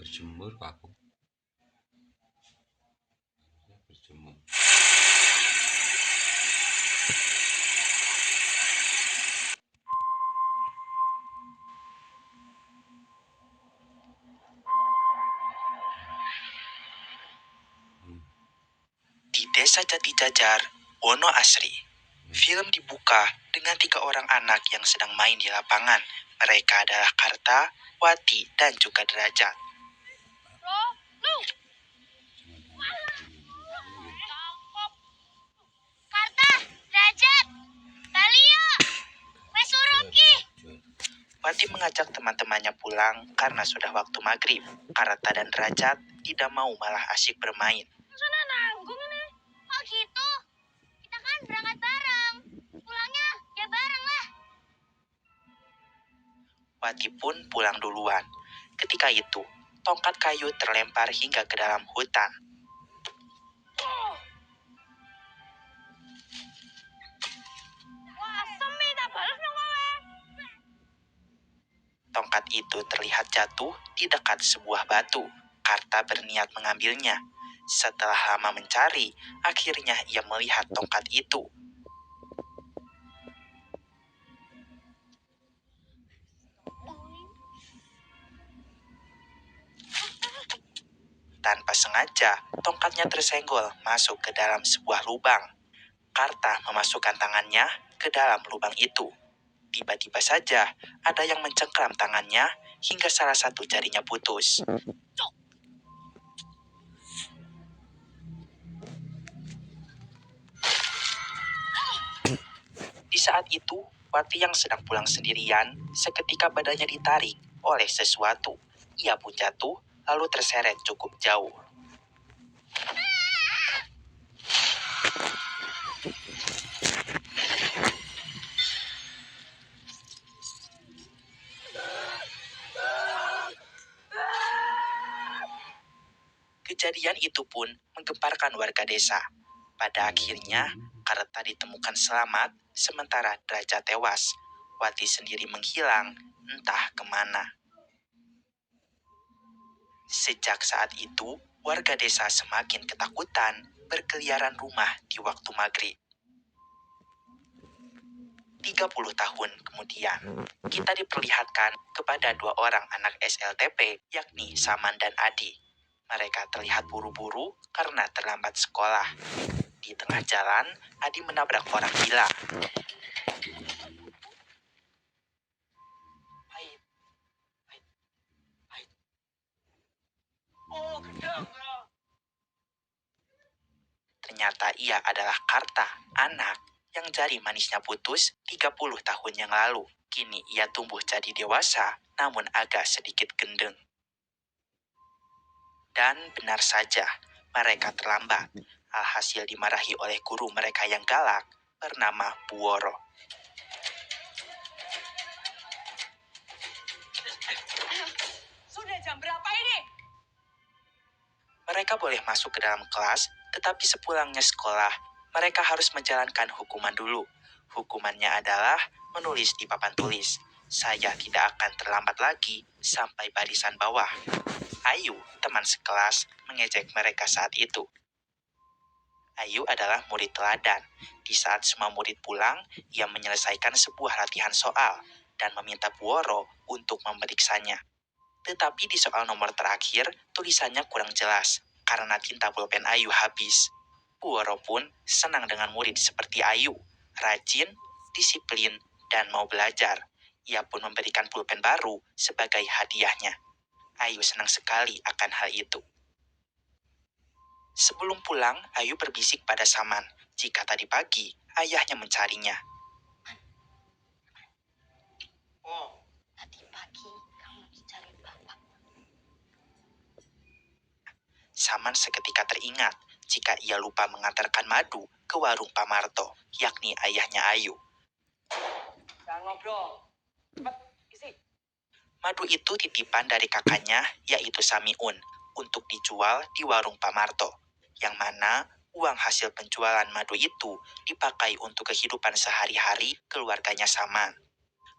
berjemur Pak. Berjemur. Di desa Jati Jajar, Wono Asri, film dibuka dengan 3 orang anak yang sedang main di lapangan. Mereka adalah Karta, Wati, dan juga Derajat. Karta, Derajat, Talia, Mesuruki. Wati mengajak teman-temannya pulang karena sudah waktu maghrib. Karta dan Derajat tidak mau, malah asyik bermain. Sana nanggung nih. Oh gitu? Kita kan berangkat bareng. Pulangnya ya bareng lah. Wati pun pulang duluan. Ketika itu, tongkat kayu terlempar hingga ke dalam hutan. Wah, semi tak balas nang kowe. Tongkat itu terlihat jatuh di dekat sebuah batu. Karta berniat mengambilnya. Setelah lama mencari, akhirnya ia melihat tongkat itu. Tanpa sengaja, tongkatnya tersenggol masuk ke dalam sebuah lubang. Karta memasukkan tangannya ke dalam lubang itu. Tiba-tiba saja, ada yang mencengkram tangannya hingga salah satu jarinya putus. Di saat itu, Wati yang sedang pulang sendirian, seketika badannya ditarik oleh sesuatu. Ia pun jatuh, lalu terseret cukup jauh. Kejadian itu pun menggemparkan warga desa. Pada akhirnya, Karta ditemukan selamat, sementara Derajat tewas. Wati sendiri menghilang, entah kemana. Sejak saat itu, warga desa semakin ketakutan berkeliaran rumah di waktu maghrib. 30 tahun kemudian, kita diperlihatkan kepada 2 orang anak SLTP, yakni Saman dan Adi. Mereka terlihat buru-buru karena terlambat sekolah. Di tengah jalan, Adi menabrak orang gila. Ternyata ia adalah Karta, anak yang jari manisnya putus 30 tahun yang lalu. Kini ia tumbuh jadi dewasa, namun agak sedikit gendeng. Dan benar saja, mereka terlambat. Alhasil dimarahi oleh guru mereka yang galak, bernama Buworo. Sudah jam berapa ini? Mereka boleh masuk ke dalam kelas, tetapi sepulangnya sekolah, mereka harus menjalankan hukuman dulu. Hukumannya adalah menulis di papan tulis. Saya tidak akan terlambat lagi sampai barisan bawah. Ayu, teman sekelas, mengejek mereka saat itu. Ayu adalah murid teladan. Di saat semua murid pulang, ia menyelesaikan sebuah latihan soal dan meminta Buworo untuk memeriksanya. Tetapi di soal nomor terakhir, tulisannya kurang jelas karena tinta pulpen Ayu habis. Buworo pun senang dengan murid seperti Ayu, rajin, disiplin, dan mau belajar. Ia pun memberikan pulpen baru sebagai hadiahnya. Ayu senang sekali akan hal itu. Sebelum pulang, Ayu berbisik pada Saman jika tadi pagi ayahnya mencarinya. Oh, tadi pagi kamu dicari bapak. Saman seketika teringat jika ia lupa mengantarkan madu ke warung Pak Marto, yakni ayahnya Ayu. Jangan ngobrol. Cepat, isi. Madu itu titipan dari kakaknya, yaitu Samiun, untuk dijual di warung Pak Marto, yang mana uang hasil penjualan madu itu dipakai untuk kehidupan sehari-hari keluarganya Saman.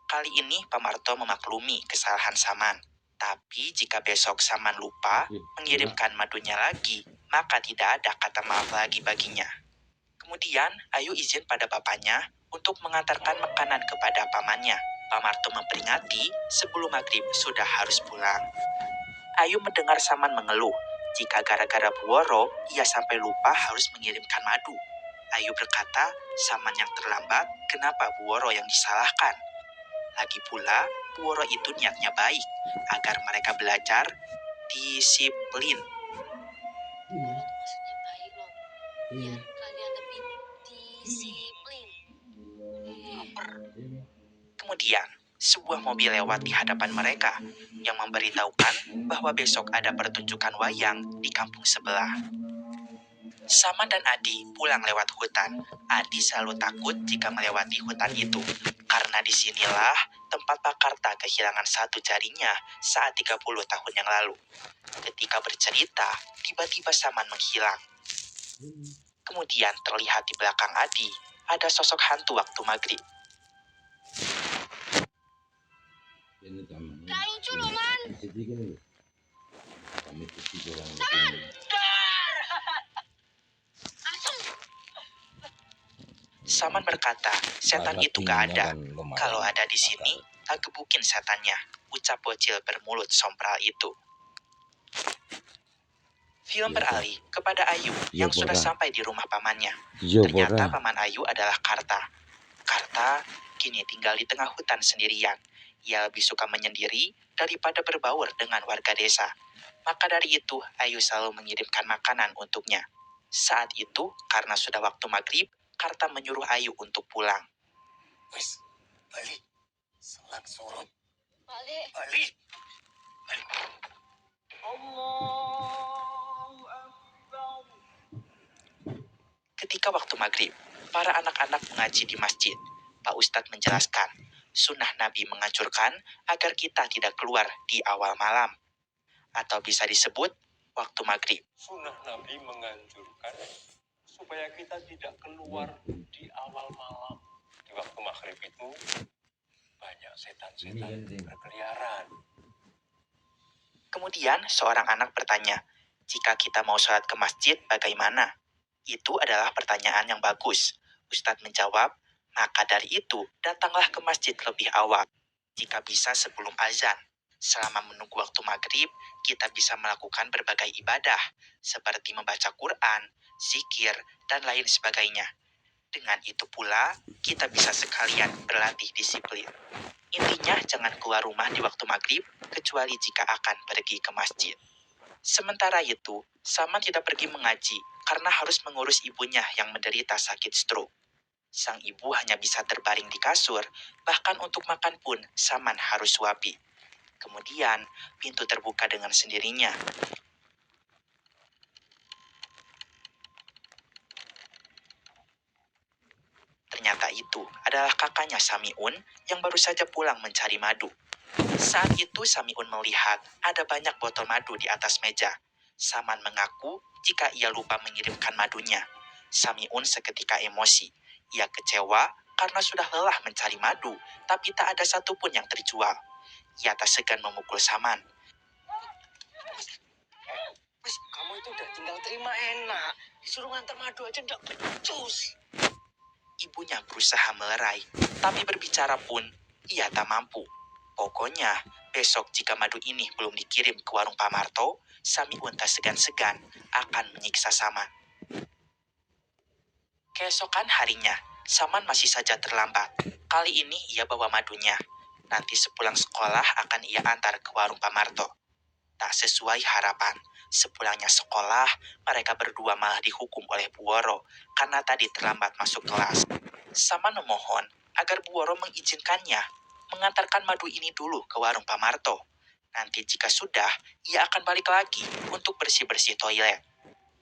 Kali ini Pak Marto memaklumi kesalahan Saman. Tapi jika besok Saman lupa mengirimkan madunya lagi, maka tidak ada kata maaf lagi baginya. Kemudian Ayu izin pada bapaknya untuk mengantarkan makanan kepada pamannya. Pak Marto memperingati sebelum maghrib sudah harus pulang. Ayu mendengar Saman mengeluh. Jika gara-gara Buworo, ia sampai lupa harus mengirimkan madu. Ayu berkata, Saman yang terlambat, kenapa Buworo yang disalahkan? Lagi pula, Buworo itu niatnya baik, agar mereka belajar disiplin. Itu maksudnya baik loh. Biar kalian lebih disiplin. Kemudian, sebuah mobil lewat di hadapan mereka yang memberitahukan bahwa besok ada pertunjukan wayang di kampung sebelah. Saman dan Adi pulang lewat hutan. Adi selalu takut jika melewati hutan itu, karena disinilah tempat Pak Karta kehilangan satu jarinya saat 30 tahun yang lalu. Ketika bercerita, tiba-tiba Saman menghilang. Kemudian terlihat di belakang Adi, ada sosok hantu waktu maghrib. Gak lucu loh, Man. Asem. Saman berkata, setan itu gak ada. Kalau ada di sini, tak gebukin setannya, ucap bocil bermulut sompral itu. Film beralih kepada Ayu yang sudah sampai di rumah pamannya. Ternyata paman Ayu adalah Karta. Karta kini tinggal di tengah hutan sendirian. Ia lebih suka menyendiri daripada berbaur dengan warga desa. Maka dari itu, Ayu selalu mengirimkan makanan untuknya. Saat itu, karena sudah waktu maghrib, Karta menyuruh Ayu untuk pulang. Wis, balik. Selang surut. Balik. Balik. Ketika waktu maghrib, para anak-anak mengaji di masjid. Pak Ustadz menjelaskan, sunnah Nabi menganjurkan agar kita tidak keluar di awal malam. Atau bisa disebut waktu maghrib. Sunnah Nabi menganjurkan supaya kita tidak keluar di awal malam. Di waktu maghrib itu banyak setan-setan berkeliaran. Kemudian seorang anak bertanya, jika kita mau sholat ke masjid bagaimana? Itu adalah pertanyaan yang bagus. Ustadz menjawab, maka dari itu datanglah ke masjid lebih awal. Jika bisa sebelum azan. Selama menunggu waktu maghrib, kita bisa melakukan berbagai ibadah, seperti membaca Quran, zikir, dan lain sebagainya. Dengan itu pula, kita bisa sekalian berlatih disiplin. Intinya jangan keluar rumah di waktu maghrib, kecuali jika akan pergi ke masjid. Sementara itu, Saman tidak pergi mengaji karena harus mengurus ibunya yang menderita sakit stroke. Sang ibu hanya bisa terbaring di kasur, bahkan untuk makan pun Saman harus suapi. Kemudian, pintu terbuka dengan sendirinya. Ternyata itu adalah kakaknya Samiun yang baru saja pulang mencari madu. Saat itu Samiun melihat ada banyak botol madu di atas meja. Saman mengaku jika ia lupa mengirimkan madunya. Samiun seketika emosi. Ia kecewa karena sudah lelah mencari madu, tapi tak ada satupun yang terjual. Ia tak segan memukul Saman. Wis, kamu itu udah tinggal terima enak. Disuruh ngantar madu aja ndak becus. Ibunya berusaha melerai, tapi berbicara pun ia tak mampu. Pokoknya, besok jika madu ini belum dikirim ke warung Pak Marto, Samiun tak segan-segan akan menyiksa Saman. Keesokan harinya, Saman masih saja terlambat. Kali ini ia bawa madunya. Nanti sepulang sekolah akan ia antar ke warung Pak Marto. Tak sesuai harapan, sepulangnya sekolah, mereka berdua malah dihukum oleh Buworo karena tadi terlambat masuk kelas. Saman memohon agar Buworo mengizinkannya mengantarkan madu ini dulu ke warung Pak Marto. Nanti jika sudah, ia akan balik lagi untuk bersih-bersih toilet.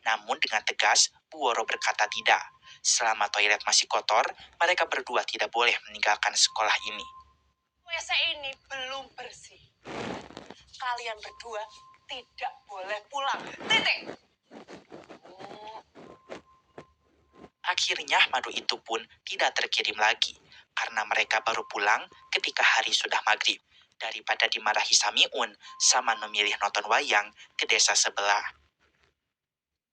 Namun dengan tegas, Buworo berkata tidak. Selama toilet masih kotor, mereka berdua tidak boleh meninggalkan sekolah ini. WC ini belum bersih. Kalian berdua tidak boleh pulang. Titik. Akhirnya madu itu pun tidak terkirim lagi, karena mereka baru pulang ketika hari sudah maghrib. Daripada dimarahi Samiun, Saman memilih nonton wayang ke desa sebelah.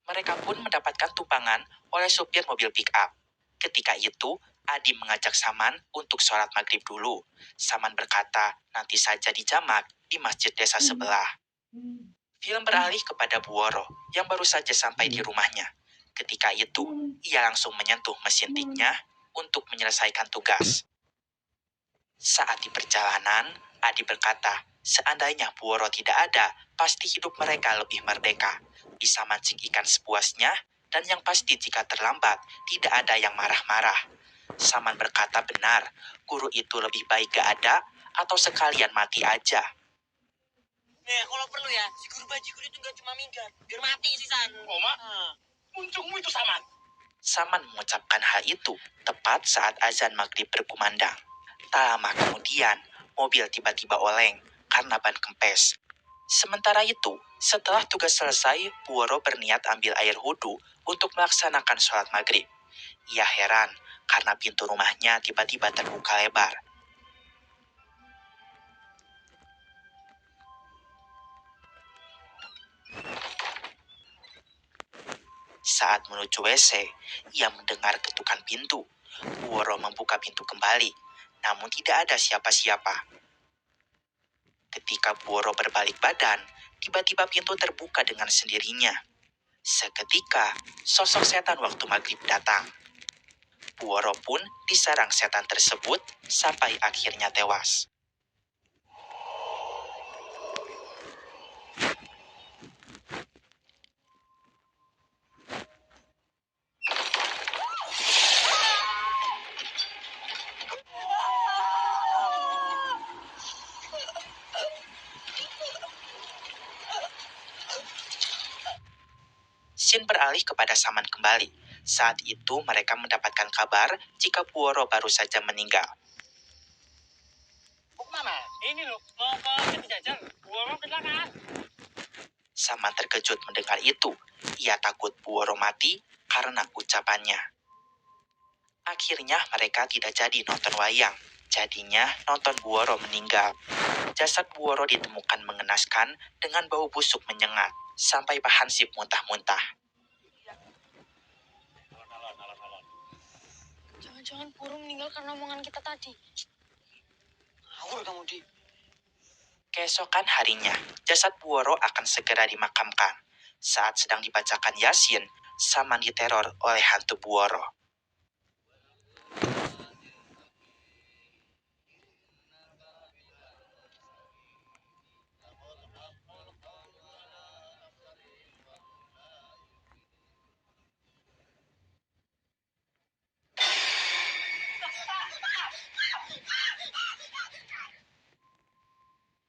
Mereka pun mendapatkan tumpangan oleh supir mobil pick-up. Ketika itu, Adi mengajak Saman untuk sholat maghrib dulu. Saman berkata nanti saja dijamak di masjid desa sebelah. Film beralih kepada Buoro yang baru saja sampai di rumahnya. Ketika itu, ia langsung menyentuh mesin tiknya untuk menyelesaikan tugas. Saat di perjalanan, Adi berkata, seandainya Buoro tidak ada, pasti hidup mereka lebih merdeka. Bisa mancing ikan sepuasnya, dan yang pasti jika terlambat, tidak ada yang marah-marah. Saman berkata benar, guru itu lebih baik gak ada, atau sekalian mati aja. Kalau perlu ya, si guru bajigur itu gak cuma minggat, biar mati sih, San. Mak, muncungmu itu Saman. Saman mengucapkan hal itu tepat saat azan maghrib berkumandang. Tak lama kemudian, mobil tiba-tiba oleng karena ban kempes. Sementara itu, setelah tugas selesai, Buoro berniat ambil air wudhu untuk melaksanakan sholat maghrib. Ia heran karena pintu rumahnya tiba-tiba terbuka lebar. Saat menuju WC, ia mendengar ketukan pintu. Buoro membuka pintu kembali, namun tidak ada siapa-siapa. Ketika Buoro berbalik badan, tiba-tiba pintu terbuka dengan sendirinya. Seketika, sosok setan waktu maghrib datang. Buoro pun diserang setan tersebut sampai akhirnya tewas. Scene beralih kepada Saman kembali. Saat itu mereka mendapatkan kabar jika Buoro baru saja meninggal. Mau kemana? Ini loh, mau ke Jajang. Buoro kecelakaan. Saman terkejut mendengar itu. Ia takut Buoro mati karena ucapannya. Akhirnya mereka tidak jadi nonton wayang. Jadinya nonton Buoro meninggal. Jasad Buoro ditemukan mengenaskan dengan bau busuk menyengat, sampai Pak Hansip muntah-muntah. Jangan-jangan Buoro meninggal karena omongan kita tadi. Ngawur kamu, Di. Keesokan harinya, jasad Buoro akan segera dimakamkan. Saat sedang dibacakan Yasin, Saman diteror oleh hantu Buoro.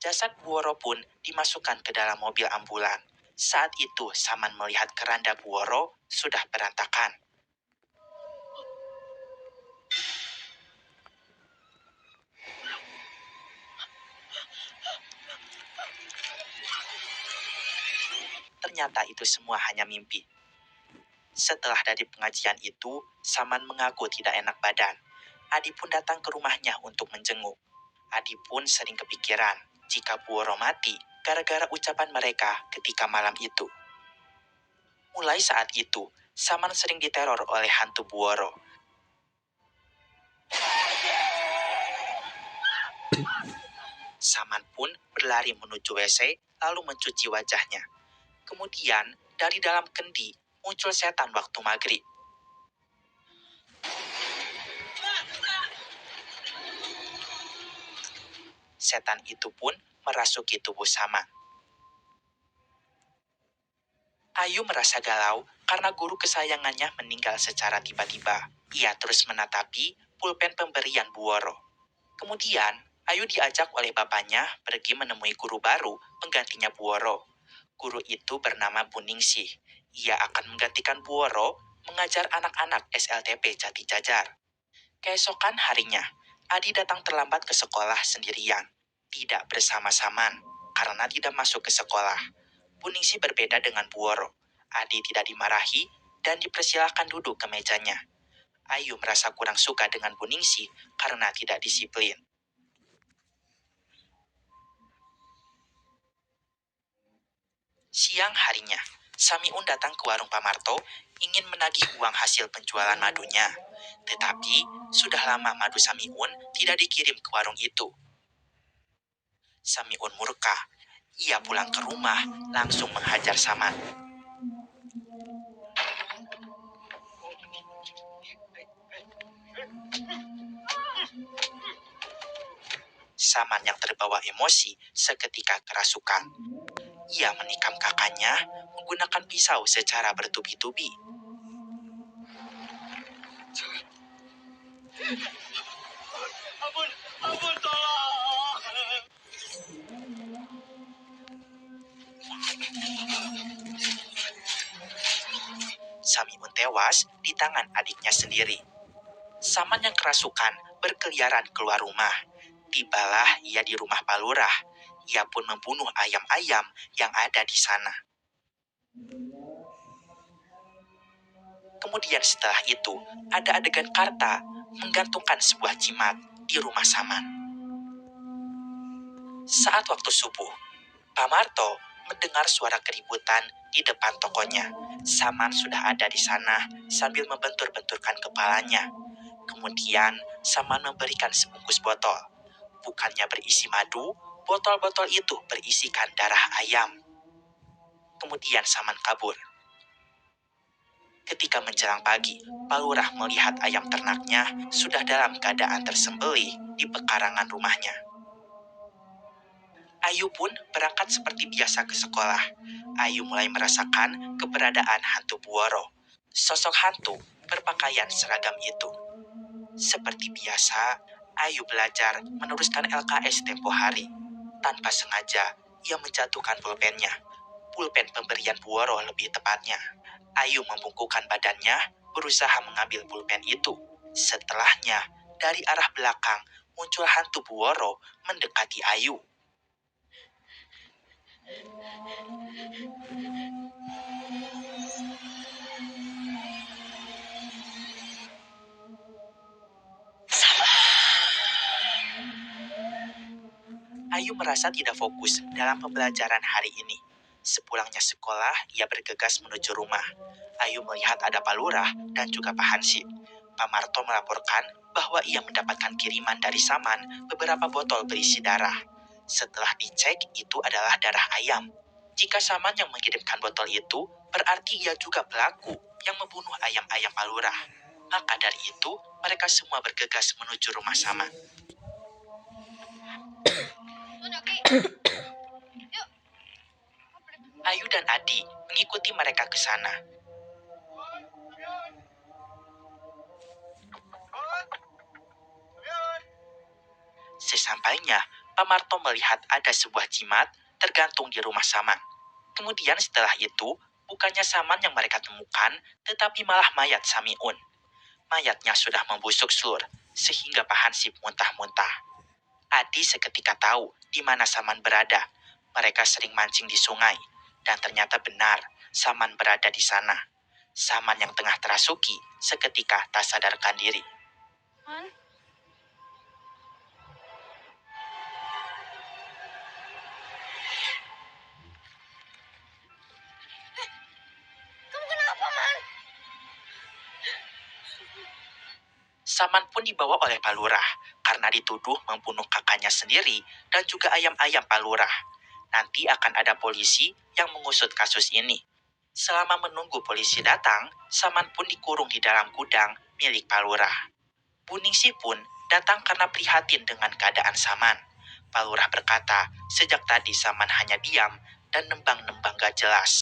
Jasad Buoro pun dimasukkan ke dalam mobil ambulan. Saat itu, Saman melihat keranda Buoro sudah berantakan. Ternyata itu semua hanya mimpi. Setelah dari pengajian itu, Saman mengaku tidak enak badan. Adi pun datang ke rumahnya untuk menjenguk. Adi pun sering kepikiran jika Buoro mati gara-gara ucapan mereka ketika malam itu. Mulai saat itu, Saman sering diteror oleh hantu Buoro. Saman pun berlari menuju WC lalu mencuci wajahnya. Kemudian, dari dalam kendi muncul setan waktu maghrib. Setan itu pun merasuki tubuh Saman. Ayu merasa galau karena guru kesayangannya meninggal secara tiba-tiba. Ia terus menatapi pulpen pemberian Buoro. Kemudian, Ayu diajak oleh bapaknya pergi menemui guru baru penggantinya Buoro. Guru itu bernama Bu Ningsih. Ia akan menggantikan Buoro mengajar anak-anak SLTP Jati Jajar. Keesokan harinya, Adi datang terlambat ke sekolah sendirian. Tidak bersama Saman, karena tidak masuk ke sekolah. Bu Ningsih berbeda dengan Buoro. Adi tidak dimarahi dan dipersilahkan duduk ke mejanya. Ayu merasa kurang suka dengan Bu Ningsih karena tidak disiplin. Siang harinya, Samiun datang ke warung Pak Marto ingin menagih uang hasil penjualan madunya. Tetapi, sudah lama madu Samiun tidak dikirim ke warung itu. Samiun murka. Ia pulang ke rumah, langsung menghajar Saman. Saman yang terbawa emosi seketika kerasukan. Ia menikam kakaknya menggunakan pisau secara bertubi-tubi. Ampun, tolong. Samiun tewas di tangan adiknya sendiri. Saman yang kerasukan berkeliaran keluar rumah. Tibalah ia di rumah Pak Lurah. Ia pun membunuh ayam-ayam yang ada di sana. Kemudian setelah itu, ada adegan Karta menggantungkan sebuah jimat di rumah Saman. Saat waktu subuh, Pak Marto mendengar suara keributan di depan tokonya. Saman sudah ada di sana sambil membentur-benturkan kepalanya. Kemudian, Saman memberikan sebungkus botol. Bukannya berisi madu, botol-botol itu berisikan darah ayam. Kemudian Saman kabur. Ketika menjelang pagi, Pak Lurah melihat ayam ternaknya sudah dalam keadaan tersembelih di pekarangan rumahnya. Ayu pun berangkat seperti biasa ke sekolah. Ayu mulai merasakan keberadaan hantu Buoro. Sosok hantu berpakaian seragam itu. Seperti biasa, Ayu belajar meneruskan LKS tempo hari. Tanpa sengaja, ia menjatuhkan pulpennya. Pulpen pemberian Buoro lebih tepatnya. Ayu membungkukkan badannya, berusaha mengambil pulpen itu. Setelahnya, dari arah belakang, muncul hantu Buoro mendekati Ayu. Ayu merasa tidak fokus dalam pembelajaran hari ini. Sepulangnya sekolah, ia bergegas menuju rumah. Ayu melihat ada Pak Lurah dan juga Pak Hansip. Pak Marto melaporkan bahwa ia mendapatkan kiriman dari Saman beberapa botol berisi darah. Setelah dicek, itu adalah darah ayam. Jika Saman yang mengirimkan botol itu, berarti ia juga pelaku yang membunuh ayam-ayam Pak Lurah. Maka dari itu, mereka semua bergegas menuju rumah Saman. Ayu dan Adi mengikuti mereka ke sana. Sesampainya, Pak Marto melihat ada sebuah jimat tergantung di rumah Saman. Kemudian setelah itu, bukannya Saman yang mereka temukan, tetapi malah mayat Samiun. Mayatnya sudah membusuk selur, sehingga Pak Hansip muntah-muntah. Adi seketika tahu di mana Saman berada. Mereka sering mancing di sungai, dan ternyata benar, Saman berada di sana. Saman yang tengah terasuki seketika tak sadarkan diri. Man, kamu kenapa, Man? Saman pun dibawa oleh Pak Lurah karena dituduh membunuh kakaknya sendiri dan juga ayam-ayam Pak Lurah. Nanti akan ada polisi yang mengusut kasus ini. Selama menunggu polisi datang, Saman pun dikurung di dalam gudang milik Pak Lurah. Bu Ningsih pun datang karena prihatin dengan keadaan Saman. Pak Lurah berkata, sejak tadi Saman hanya diam dan nembang-nembang gak jelas.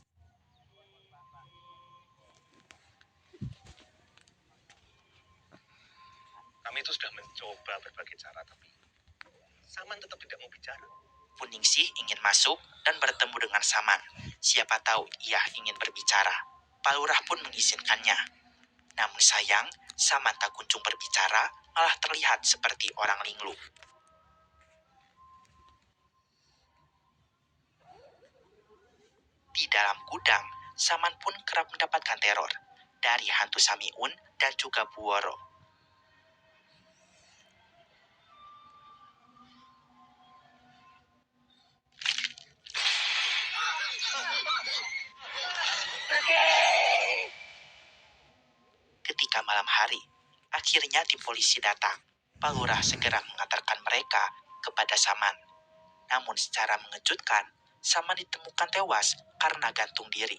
Kami itu sudah mencoba berbagai cara, tapi Saman tetap tidak mau bicara. Bu Ningsih ingin masuk dan bertemu dengan Saman. Siapa tahu ia ingin berbicara. Pak Lurah pun mengizinkannya. Namun sayang, Saman tak kunjung berbicara, malah terlihat seperti orang linglung. Di dalam gudang, Saman pun kerap mendapatkan teror dari hantu Samiun dan juga Buoro. malam hari. Akhirnya tim polisi datang. Pak Lurah segera mengantarkan mereka kepada Saman. Namun secara mengejutkan, Saman ditemukan tewas karena gantung diri.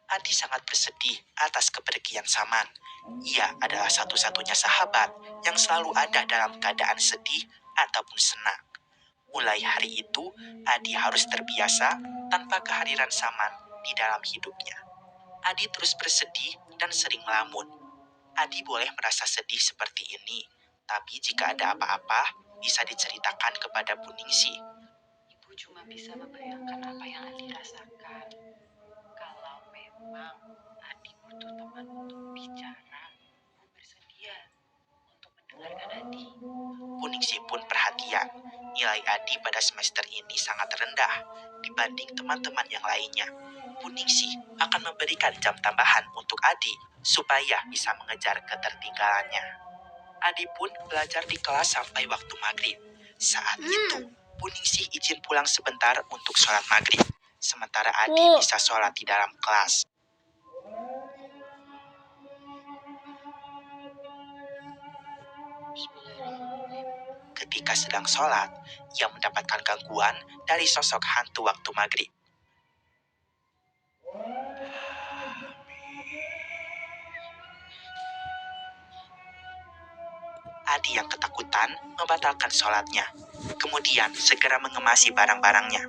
Adi sangat bersedih atas kepergian Saman. Ia adalah satu-satunya sahabat yang selalu ada dalam keadaan sedih ataupun senang. Mulai hari itu, Adi harus terbiasa tanpa kehadiran Saman di dalam hidupnya. Adi terus bersedih dan sering melamun. Adi boleh merasa sedih seperti ini, tapi jika ada apa-apa, bisa diceritakan kepada Bu Ningsih. Ibu cuma bisa membayangkan apa yang Adi rasakan. Kalau memang Adi butuh teman untuk bicara, Bu bersedia untuk mendengarkan Adi. Bu Ningsih pun perhatian. Nilai Adi pada semester ini sangat rendah dibanding teman-teman yang lainnya. Bu Ningsih akan memberikan jam tambahan untuk Adi supaya bisa mengejar ketertinggalannya. Adi pun belajar di kelas sampai waktu maghrib. Saat itu, Bu Ningsih izin pulang sebentar untuk sholat maghrib. Sementara Adi bisa sholat di dalam kelas. Ketika sedang sholat, ia mendapatkan gangguan dari sosok hantu waktu maghrib. Adi yang ketakutan membatalkan sholatnya. Kemudian segera mengemasi barang-barangnya.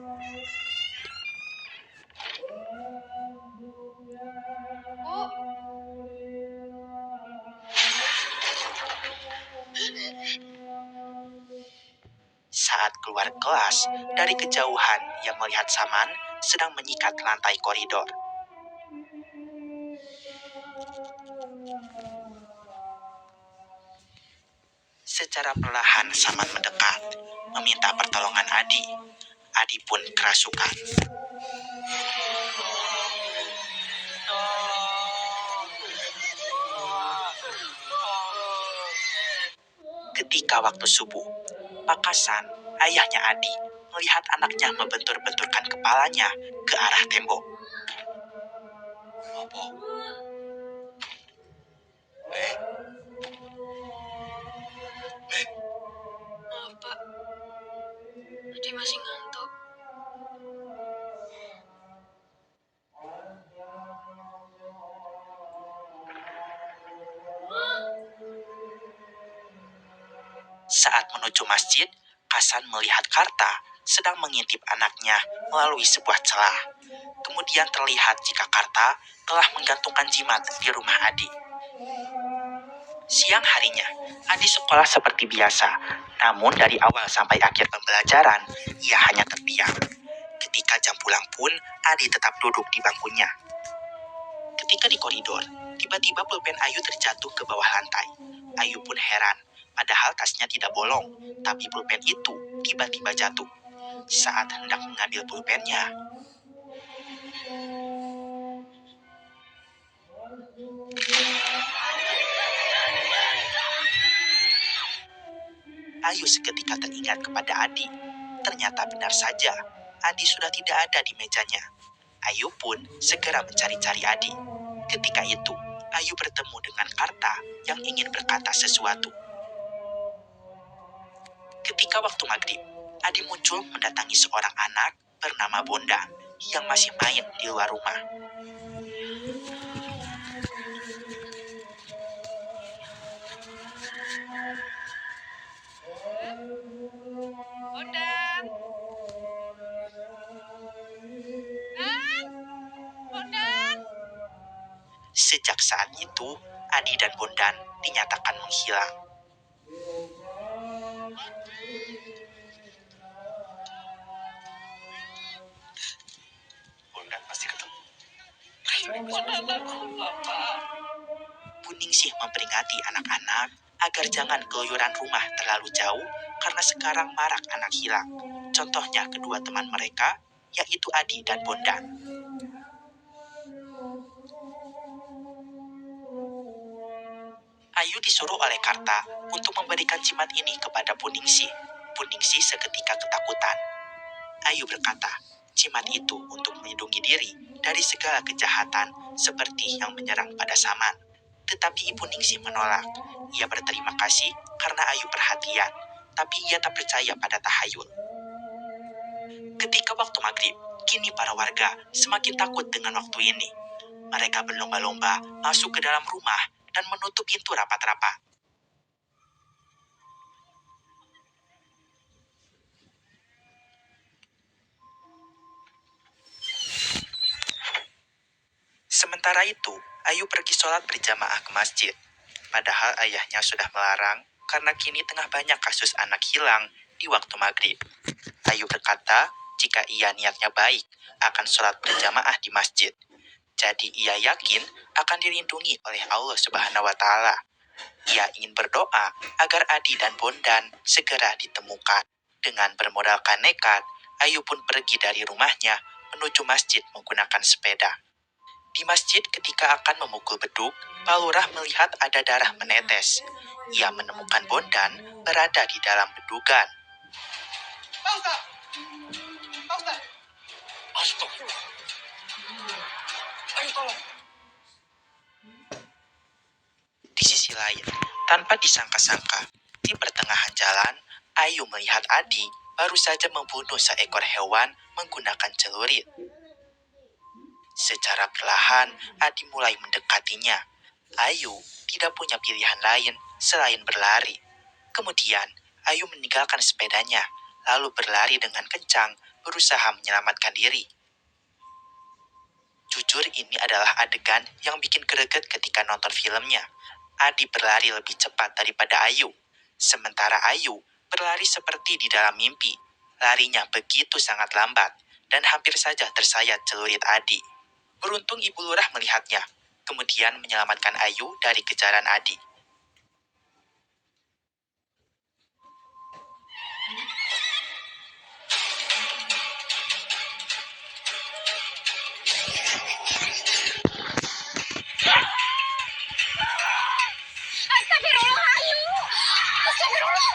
Saat keluar kelas, dari kejauhan ia melihat Saman sedang menyikat lantai koridor. Secara perlahan Saman mendekat, meminta pertolongan Adi. Adi pun kerasukan. Ketika waktu subuh, Pak Hasan, ayahnya Adi, melihat anaknya membentur-benturkan kepalanya ke arah tembok. Apa? Maaf, Pak. Adi masih ngantuk. Saat menuju masjid, Hasan melihat Karta sedang mengintip anaknya melalui sebuah celah. Kemudian terlihat jika Karta telah menggantungkan jimat di rumah Adi. Siang harinya, Adi sekolah seperti biasa. Namun dari awal sampai akhir pembelajaran, ia hanya terdiam. Ketika jam pulang pun, Adi tetap duduk di bangkunya. Ketika di koridor, tiba-tiba pulpen Ayu terjatuh ke bawah lantai. Ayu pun heran, padahal tasnya tidak bolong, tapi pulpen itu tiba-tiba jatuh. Saat hendak mengambil pulpennya, Ayu seketika teringat kepada Adi. Ternyata benar saja, Adi sudah tidak ada di mejanya. Ayu pun segera mencari-cari Adi. Ketika itu, Ayu bertemu dengan Karta yang ingin berkata sesuatu. Ketika waktu maghrib, Adi muncul mendatangi seorang anak bernama Bondan yang masih main di luar rumah. Bondan! Bondan! Sejak saat itu, Adi dan Bondan dinyatakan menghilang. Bondan pasti ketemu. Bondan aku, Bapak. Bu Ningsih memperingati anak-anak agar jangan keluyuran rumah terlalu jauh karena sekarang marak anak hilang. Contohnya kedua teman mereka, yaitu Adi dan Bondan. Ayu disuruh oleh Karta untuk memberikan jimat ini kepada Bu Ningsih. Bu Ningsih seketika ketakutan. Ayu berkata, jimat itu untuk melindungi diri dari segala kejahatan seperti yang menyerang pada Saman. Tetapi Ibu Ningsih menolak. Ia berterima kasih karena Ayu perhatian, tapi ia tak percaya pada tahayul. Ketika waktu maghrib, kini para warga semakin takut dengan waktu ini. Mereka berlomba-lomba masuk ke dalam rumah dan menutup pintu rapat-rapat. Sementara itu, Ayu pergi sholat berjamaah ke masjid. Padahal ayahnya sudah melarang karena kini tengah banyak kasus anak hilang di waktu maghrib. Ayu berkata, jika ia niatnya baik, akan sholat berjamaah di masjid. Jadi ia yakin akan dilindungi oleh Allah Subhanahu wa Ta'ala. Ia ingin berdoa agar Adi dan Bondan segera ditemukan. Dengan bermodalkan nekat, Ayu pun pergi dari rumahnya menuju masjid menggunakan sepeda. Di masjid ketika akan memukul beduk, Pak Lurah melihat ada darah menetes. Ia menemukan Bondan berada di dalam bedugan. Pak Ustaz! Pak Ustaz! Astagfirullah. Ayo tolong. Di sisi lain, tanpa disangka-sangka, di pertengahan jalan, Ayu melihat Adi baru saja membunuh seekor hewan menggunakan celurit. Secara perlahan, Adi mulai mendekatinya. Ayu tidak punya pilihan lain selain berlari. Kemudian, Ayu meninggalkan sepedanya, lalu berlari dengan kencang, berusaha menyelamatkan diri. Jujur, ini adalah adegan yang bikin greget ketika nonton filmnya. Adi berlari lebih cepat daripada Ayu. Sementara Ayu berlari seperti di dalam mimpi. Larinya begitu sangat lambat dan hampir saja tersayat celurit Adi. Beruntung Ibu Lurah melihatnya, kemudian menyelamatkan Ayu dari kejaran Adi. Astagfirullah, Ayu! Astagfirullah!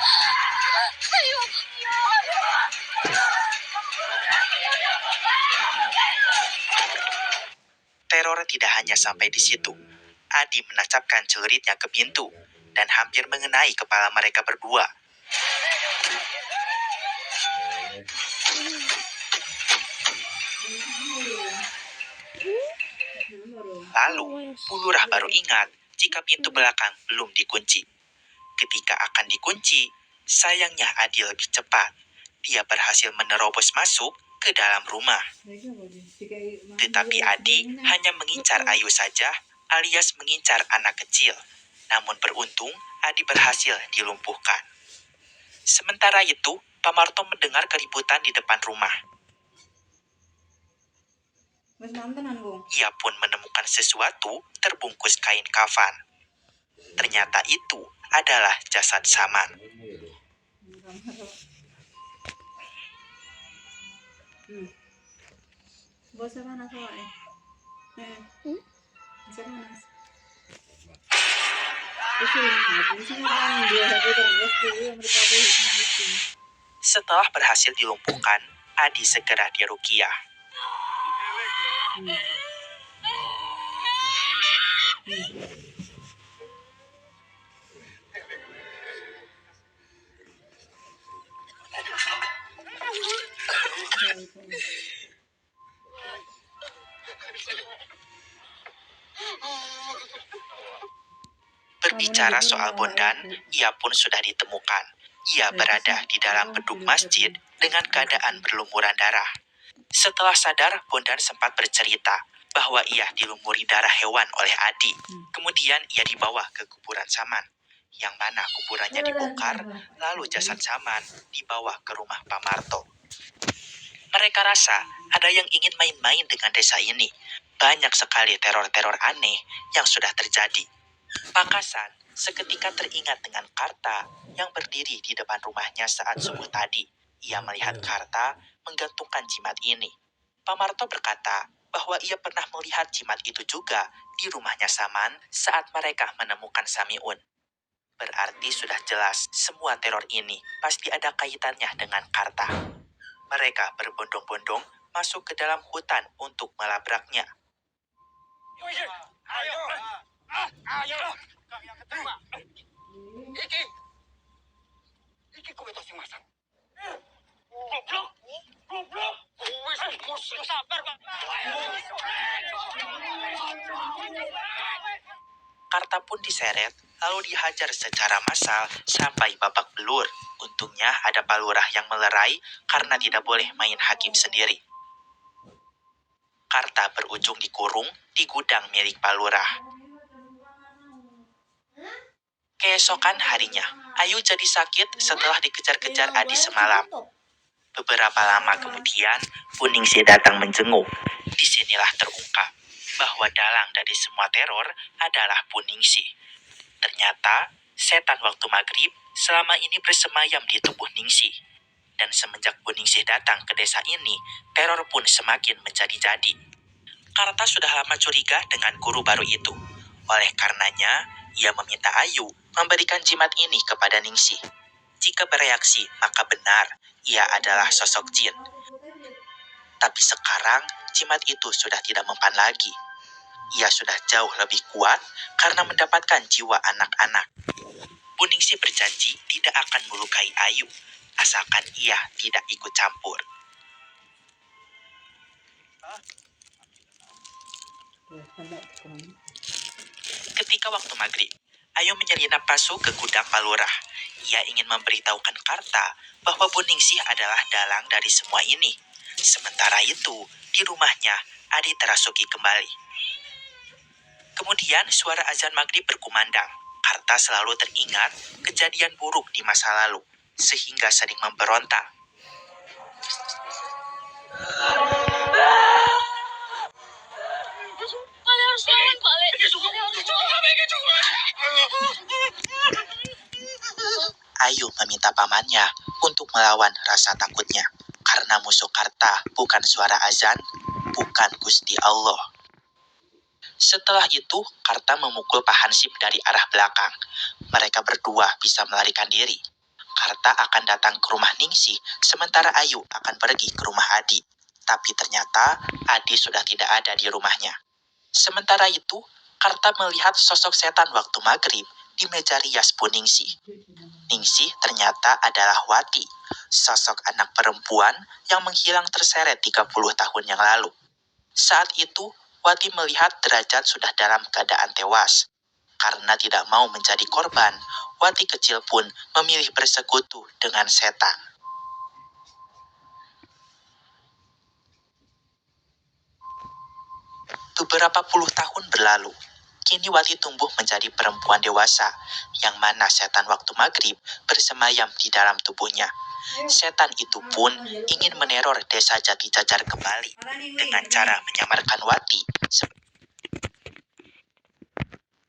Ayu! Teror tidak hanya sampai di situ. Adi menancapkan celuritnya ke pintu dan hampir mengenai kepala mereka berdua. Lalu, Bu Lurah baru ingat jika pintu belakang belum dikunci. Ketika akan dikunci, sayangnya Adi lebih cepat. Dia berhasil menerobos masuk ke dalam rumah. Tetapi Adi hanya mengincar Ayu saja, alias mengincar anak kecil. Namun beruntung, Adi berhasil dilumpuhkan. Sementara itu, Pak Marto mendengar keributan di depan rumah. Ia pun menemukan sesuatu terbungkus kain kafan. Ternyata itu adalah jasad Saman. Setelah berhasil dilumpuhkan, Adi segera diruqyah. Berbicara soal Bondan, ia pun sudah ditemukan. Ia berada di dalam beduk masjid dengan keadaan berlumuran darah. Setelah sadar, Bondan sempat bercerita bahwa ia dilumuri darah hewan oleh Adi. Kemudian ia dibawa ke kuburan Saman, yang mana kuburannya dibongkar, lalu jasad Saman dibawa ke rumah Pak Marto. Mereka rasa ada yang ingin main-main dengan desa ini. Banyak sekali teror-teror aneh yang sudah terjadi. Pak Kasan seketika teringat dengan Karta yang berdiri di depan rumahnya saat subuh tadi. Ia melihat Karta menggantungkan jimat ini. Pak Marto berkata bahwa ia pernah melihat jimat itu juga di rumahnya Saman saat mereka menemukan Samiun. Berarti sudah jelas semua teror ini pasti ada kaitannya dengan Karta. Mereka berbondong-bondong masuk ke dalam hutan untuk melabraknya. Iki kowe to sing masang. Goblok. Wis sabar, Pak. Karta pun diseret, lalu dihajar secara massal sampai babak belur. Untungnya ada Pak Lurah yang melerai karena tidak boleh main hakim sendiri. Karta berujung dikurung di gudang milik Pak Lurah. Keesokan harinya, Ayu jadi sakit setelah dikejar-kejar Adi semalam. Beberapa lama kemudian, Puningsih datang menjenguk. Disinilah terungkap bahwa dalang dari semua teror adalah Puningsih. Ternyata, setan waktu maghrib selama ini bersemayam di tubuh Ningsih. Dan semenjak Puningsih datang ke desa ini, teror pun semakin menjadi-jadi. Karta sudah lama curiga dengan guru baru itu. Oleh karenanya, ia meminta Ayu memberikan jimat ini kepada Ningsih. Jika bereaksi, maka benar, ia adalah sosok jin. Tapi sekarang, jimat itu sudah tidak mempan lagi. Ia sudah jauh lebih kuat karena mendapatkan jiwa anak-anak. Puningsih berjanji tidak akan melukai Ayu, asalkan ia tidak ikut campur. Ketika waktu maghrib, Ayu menyelinap masuk ke gudang Pak Lurah. Ia ingin memberitahukan Karta bahwa Puningsih adalah dalang dari semua ini. Sementara itu, di rumahnya, Adi terasuki kembali. Kemudian suara azan maghrib berkumandang. Karta selalu teringat kejadian buruk di masa lalu, sehingga sering memberontak. Kalian harus lawan, Pak Le. Ayu meminta pamannya untuk melawan rasa takutnya. Karena musuh Karta bukan suara azan, bukan Gusti Allah. Setelah itu, Karta memukul Pak Hansip dari arah belakang. Mereka berdua bisa melarikan diri. Karta akan datang ke rumah Ningsih, sementara Ayu akan pergi ke rumah Adi. Tapi ternyata Adi sudah tidak ada di rumahnya. Sementara itu, Karta melihat sosok setan waktu maghrib di meja rias Puningsih. Ningsih ternyata adalah Wati, sosok anak perempuan yang menghilang terseret 30 tahun yang lalu. Saat itu, Wati melihat Derajat sudah dalam keadaan tewas. Karena tidak mau menjadi korban, Wati kecil pun memilih bersekutu dengan setan. Beberapa puluh tahun berlalu. Kini Wati tumbuh menjadi perempuan dewasa, yang mana setan waktu maghrib bersemayam di dalam tubuhnya. Setan itu pun ingin meneror desa Jati Jajar kembali dengan cara menyamarkan Wati sebagai